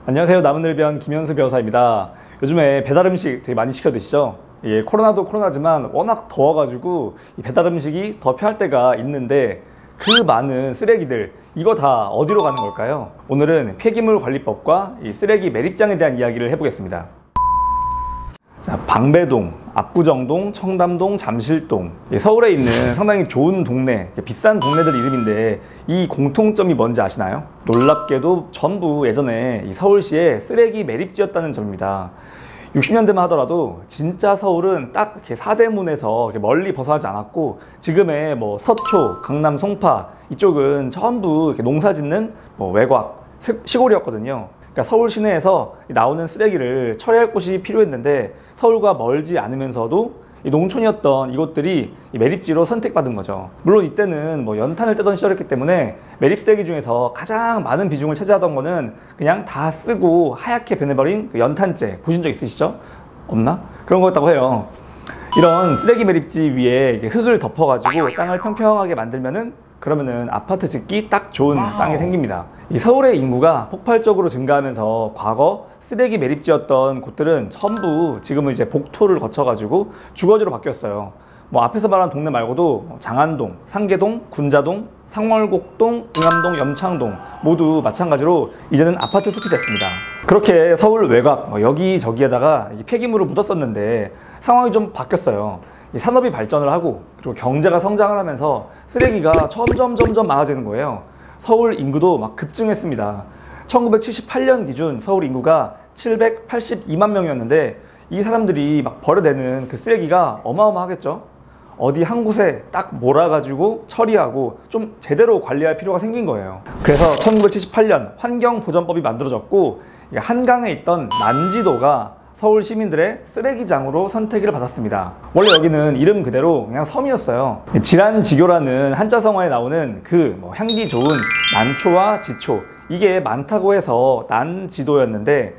안녕하세요. 남은늘변 김현수 변호사입니다. 요즘에 배달음식 되게 많이 시켜 드시죠? 예, 코로나도 코로나지만 워낙 더워가지고 이 배달음식이 더 편할 때가 있는데 그 많은 쓰레기들 이거 다 어디로 가는 걸까요? 오늘은 폐기물 관리법과 이 쓰레기 매립장에 대한 이야기를 해보겠습니다. 자, 방배동, 압구정동, 청담동, 잠실동 서울에 있는 상당히 좋은 동네, 비싼 동네들 이름인데 이 공통점이 뭔지 아시나요? 놀랍게도 전부 예전에 이 서울시의 쓰레기 매립지였다는 점입니다. 60년대만 하더라도 진짜 서울은 딱 이렇게 사대문에서 이렇게 멀리 벗어나지 않았고 지금의 뭐 서초, 강남, 송파 이쪽은 전부 이렇게 농사 짓는 외곽, 시골이었거든요. 그러니까 서울 시내에서 나오는 쓰레기를 처리할 곳이 필요했는데 서울과 멀지 않으면서도 이 농촌이었던 이곳들이 이 매립지로 선택받은 거죠. 물론 이때는 연탄을 떼던 시절이었기 때문에 매립 쓰레기 중에서 가장 많은 비중을 차지하던 거는 그냥 다 쓰고 하얗게 변해버린 그 연탄재 보신 적 있으시죠? 없나? 그런 거였다고 해요. 이런 쓰레기 매립지 위에 흙을 덮어가지고 땅을 평평하게 그러면은 아파트 짓기 딱 좋은 땅이 생깁니다. 이 서울의 인구가 폭발적으로 증가하면서 과거 쓰레기 매립지였던 곳들은 전부 지금은 이제 복토를 거쳐가지고 주거지로 바뀌었어요. 앞에서 말한 동네 말고도 장안동, 상계동, 군자동, 상월곡동, 응암동, 염창동 모두 마찬가지로 이제는 아파트 숲이 됐습니다. 그렇게 서울 외곽 여기저기에다가 폐기물을 묻었었는데 상황이 좀 바뀌었어요. 산업이 발전을 하고 그리고 경제가 성장을 하면서 쓰레기가 점점 많아지는 거예요. 서울 인구도 막 급증했습니다. 1978년 기준 서울 인구가 782만 명이었는데 이 사람들이 막 버려내는 그 쓰레기가 어마어마하겠죠. 어디 한 곳에 딱 몰아가지고 처리하고 좀 제대로 관리할 필요가 생긴 거예요. 그래서 1978년 환경보전법이 만들어졌고 한강에 있던 난지도가 서울 시민들의 쓰레기장으로 선택을 받았습니다. 원래 여기는 이름 그대로 그냥 섬이었어요. 질안지교라는 한자성어에 나오는 향기 좋은 난초와 지초 이게 많다고 해서 난지도였는데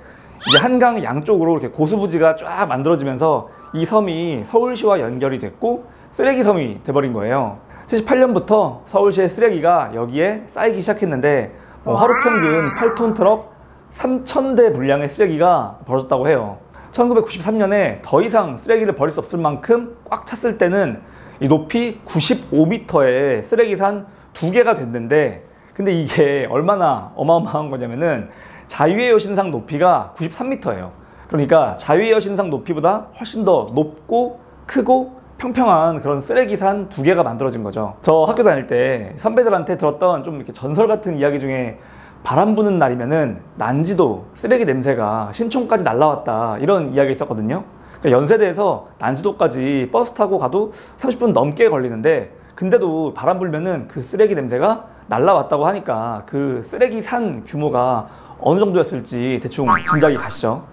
이제 한강 양쪽으로 이렇게 고수부지가 쫙 만들어지면서 이 섬이 서울시와 연결이 됐고 쓰레기 섬이 돼버린 거예요. 78년부터 서울시의 쓰레기가 여기에 쌓이기 시작했는데 하루 평균 8톤 트럭 3,000대 분량의 쓰레기가 벌어졌다고 해요. 1993년에 더 이상 쓰레기를 버릴 수 없을 만큼 꽉 찼을 때는 이 높이 95m의 쓰레기산 2개가 됐는데 근데 이게 얼마나 어마어마한 거냐면은 자유의 여신상 높이가 93m예요. 그러니까 자유의 여신상 높이보다 훨씬 더 높고 크고 평평한 그런 쓰레기산 2개가 만들어진 거죠. 저 학교 다닐 때 선배들한테 들었던 좀 이렇게 전설 같은 이야기 중에 바람 부는 날이면은 난지도 쓰레기 냄새가 신촌까지 날라왔다 이런 이야기가 있었거든요. 그러니까 연세대에서 난지도까지 버스 타고 가도 30분 넘게 걸리는데 근데도 바람 불면은 그 쓰레기 냄새가 날라왔다고 하니까 그 쓰레기 산 규모가 어느 정도였을지 대충 짐작이 가시죠.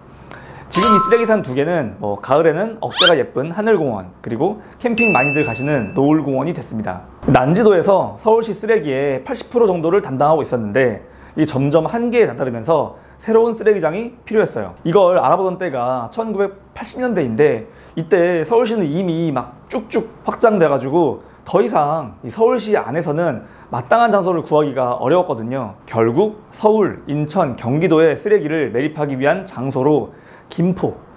지금 이 쓰레기산 2개는 가을에는 억새가 예쁜 하늘공원 그리고 캠핑 많이들 가시는 노을공원이 됐습니다. 난지도에서 서울시 쓰레기의 80% 정도를 담당하고 있었는데 이 점점 한계에 다다르면서 새로운 쓰레기장이 필요했어요. 이걸 알아보던 때가 1980년대인데 이때 서울시는 이미 막 쭉쭉 확장돼 가지고 더 이상 이 서울시 안에서는 마땅한 장소를 구하기가 어려웠거든요. 결국 서울, 인천, 경기도의 쓰레기를 매립하기 위한 장소로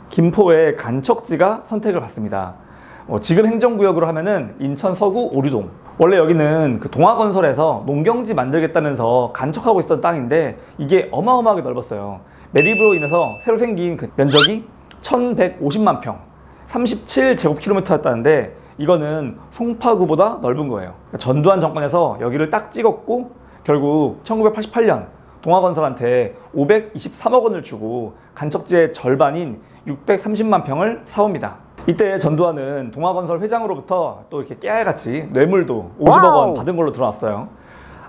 김포의 간척지가 선택을 받습니다. 지금 행정구역으로 하면은 인천 서구 오류동. 원래 여기는 그 동아건설에서 농경지 만들겠다면서 간척하고 있었던 땅인데 이게 어마어마하게 넓었어요. 매립으로 인해서 새로 생긴 그 면적이 1150만 평 37제곱킬로미터였다는데 이거는 송파구보다 넓은 거예요. 그러니까 전두환 정권에서 여기를 딱 찍었고 결국 1988년 동아건설한테 523억 원을 주고 간척지의 절반인 630만 평을 사옵니다. 이때 전두환은 동아건설 회장으로부터 또 이렇게 깨알같이 뇌물도 50억 원 받은 걸로 들어왔어요.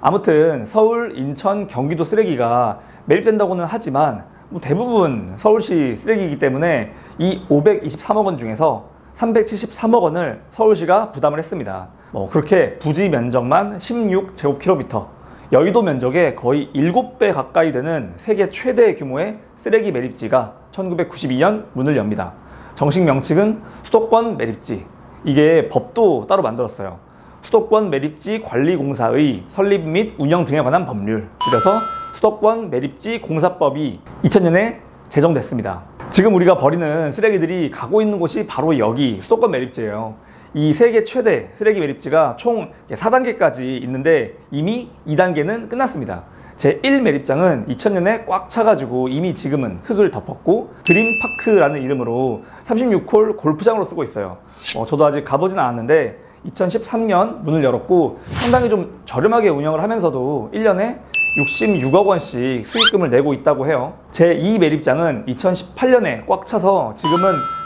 아무튼 서울, 인천, 경기도 쓰레기가 매립된다고는 하지만 대부분 서울시 쓰레기이기 때문에 이 523억 원 중에서 373억 원을 서울시가 부담을 했습니다. 그렇게 부지 면적만 16제곱킬로미터 여의도 면적의 거의 7배 가까이 되는 세계 최대 규모의 쓰레기 매립지가 1992년 문을 엽니다. 정식 명칭은 수도권 매립지. 이게 법도 따로 만들었어요. 수도권 매립지 관리공사의 설립 및 운영 등에 관한 법률, 줄여서 수도권 매립지 공사법이 2000년에 제정됐습니다. 지금 우리가 버리는 쓰레기들이 가고 있는 곳이 바로 여기 수도권 매립지예요. 이 세계 최대 쓰레기 매립지가 총 4단계까지 있는데 이미 2단계는 끝났습니다. 제1 매립장은 2000년에 꽉 차가지고 이미 지금은 흙을 덮었고 드림파크라는 이름으로 36홀 골프장으로 쓰고 있어요. 저도 아직 가보진 않았는데 2013년 문을 열었고 상당히 좀 저렴하게 운영을 하면서도 1년에 66억 원씩 수익금을 내고 있다고 해요. 제2 매립장은 2018년에 꽉 차서 지금은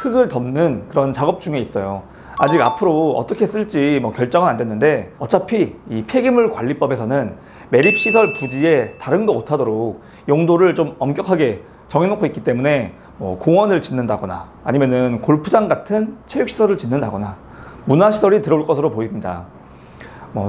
흙을 덮는 그런 작업 중에 있어요. 아직 앞으로 어떻게 쓸지 결정은 안 됐는데 어차피 이 폐기물 관리법에서는 매립시설 부지에 다른 거 못하도록 용도를 좀 엄격하게 정해놓고 있기 때문에 공원을 짓는다거나 아니면은 골프장 같은 체육시설을 짓는다거나 문화시설이 들어올 것으로 보입니다.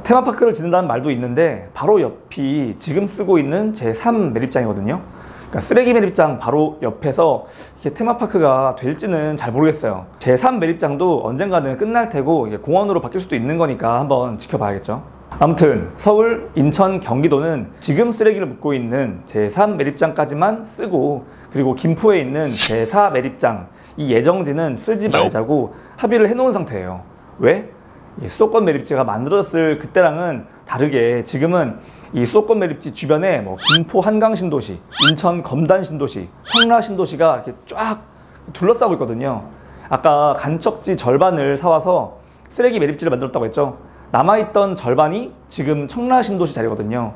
테마파크를 짓는다는 말도 있는데 바로 옆이 지금 쓰고 있는 제3 매립장이거든요. 그러니까 쓰레기 매립장 바로 옆에서 이게 테마파크가 될지는 잘 모르겠어요. 제3 매립장도 언젠가는 끝날 테고 이게 공원으로 바뀔 수도 있는 거니까 한번 지켜봐야겠죠. 아무튼 서울, 인천, 경기도는 지금 쓰레기를 묻고 있는 제3 매립장까지만 쓰고 그리고 김포에 있는 제4 매립장 이 예정지는 쓰지 말자고 합의를 해놓은 상태예요. 왜? 수도권 매립지가 만들어졌을 그때랑은 다르게 지금은 이 수도권 매립지 주변에 김포 한강 신도시, 인천 검단 신도시, 청라 신도시가 이렇게 쫙 둘러싸고 있거든요. 아까 간척지 절반을 사와서 쓰레기 매립지를 만들었다고 했죠. 남아있던 절반이 지금 청라 신도시 자리거든요.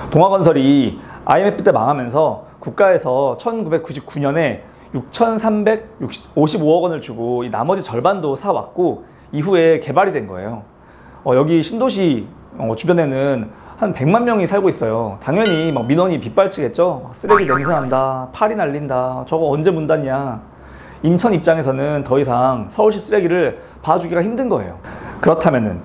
동아건설이 IMF 때 망하면서 국가에서 1999년에 6,355억 원을 주고 이 나머지 절반도 사왔고 이후에 개발이 된 거예요. 여기 신도시 주변에는 한 100만 명이 살고 있어요. 당연히 민원이 빗발치겠죠. 쓰레기 냄새 난다, 파리 날린다, 저거 언제 문 닫냐. 인천 입장에서는 더 이상 서울시 쓰레기를 봐주기가 힘든 거예요. 그렇다면은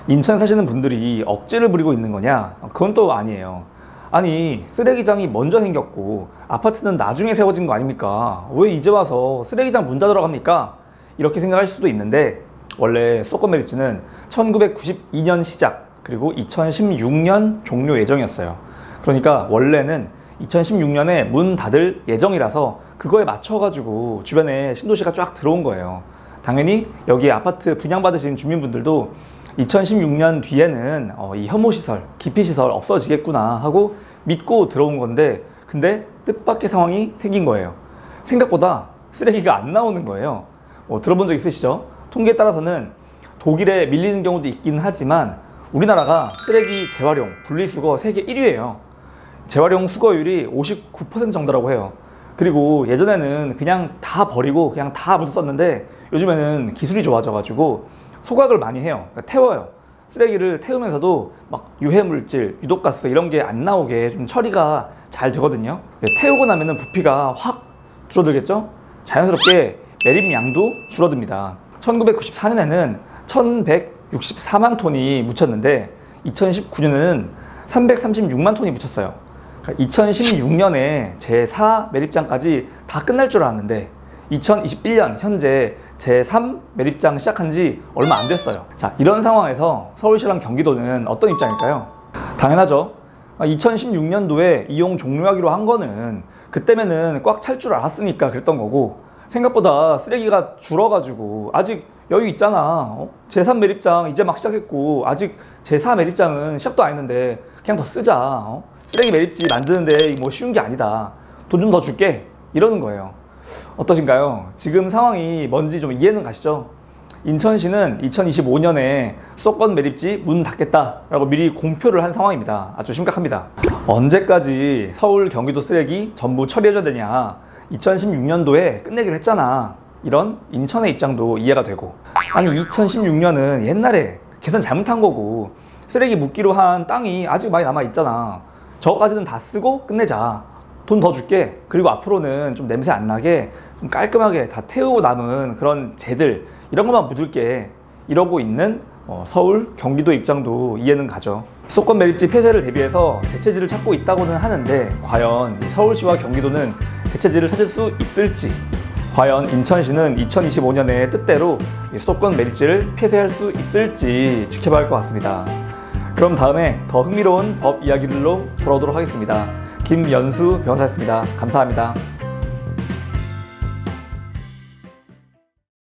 인천 사시는 분들이 억지를 부리고 있는 거냐? 그건 또 아니에요. 아니 쓰레기장이 먼저 생겼고 아파트는 나중에 세워진 거 아닙니까? 왜 이제 와서 쓰레기장 문 닫으러 갑니까? 이렇게 생각할 수도 있는데 원래 수도권 매립지는 1992년 시작 그리고 2016년 종료 예정이었어요. 그러니까 원래는 2016년에 문 닫을 예정이라서 그거에 맞춰가지고 주변에 신도시가 쫙 들어온 거예요. 당연히 여기 아파트 분양받으신 주민분들도 2016년 뒤에는 이 혐오시설, 기피시설 없어지겠구나 하고 믿고 들어온 건데 근데 뜻밖의 상황이 생긴 거예요. 생각보다 쓰레기가 안 나오는 거예요. 들어본 적 있으시죠? 통계에 따라서는 독일에 밀리는 경우도 있긴 하지만 우리나라가 쓰레기 재활용, 분리수거 세계 1위예요. 재활용 수거율이 59% 정도라고 해요. 그리고 예전에는 그냥 다 버리고 그냥 다 묻었었는데 요즘에는 기술이 좋아져가지고 소각을 많이 해요. 그러니까 태워요. 쓰레기를 태우면서도 유해물질, 유독가스 이런 게 안 나오게 좀 처리가 잘 되거든요. 태우고 나면은 부피가 확 줄어들겠죠? 자연스럽게 매립량도 줄어듭니다. 1994년에는 1164만 톤이 묻혔는데 2019년에는 336만 톤이 묻혔어요. 그러니까 2016년에 제4 매립장까지 다 끝날 줄 알았는데 2021년 현재 제3 매립장 시작한 지 얼마 안 됐어요. 자, 이런 상황에서 서울시랑 경기도는 어떤 입장일까요? 당연하죠. 2016년도에 이용 종료하기로 한 거는 그때면은 꽉 찰 줄 알았으니까 그랬던 거고 생각보다 쓰레기가 줄어가지고 아직 여유 있잖아. 제3 매립장 이제 막 시작했고 아직 제4 매립장은 시작도 안 했는데 그냥 더 쓰자. 쓰레기 매립지 만드는데 쉬운 게 아니다. 돈 좀 더 줄게. 이러는 거예요. 어떠신가요? 지금 상황이 뭔지 좀 이해는 가시죠? 인천시는 2025년에 수도권 매립지 문 닫겠다라고 미리 공표를 한 상황입니다. 아주 심각합니다. 언제까지 서울, 경기도 쓰레기 전부 처리해줘야 되냐? 2016년도에 끝내기로 했잖아. 이런 인천의 입장도 이해가 되고 아니 2016년은 옛날에 계산 잘못한 거고 쓰레기 묻기로 한 땅이 아직 많이 남아있잖아. 저거까지는 다 쓰고 끝내자. 돈 더 줄게. 그리고 앞으로는 좀 냄새 안 나게 좀 깔끔하게 다 태우고 남은 그런 재들 이런 것만 묻을게. 이러고 있는 서울, 경기도 입장도 이해는 가죠. 수도권 매립지 폐쇄를 대비해서 대체지를 찾고 있다고는 하는데 과연 서울시와 경기도는 대체지를 찾을 수 있을지, 과연 인천시는 2025년의 뜻대로 수도권 매립지를 폐쇄할 수 있을지 지켜봐야 할 것 같습니다. 그럼 다음에 더 흥미로운 법 이야기들로 돌아오도록 하겠습니다. 김연수 변호사였습니다. 감사합니다.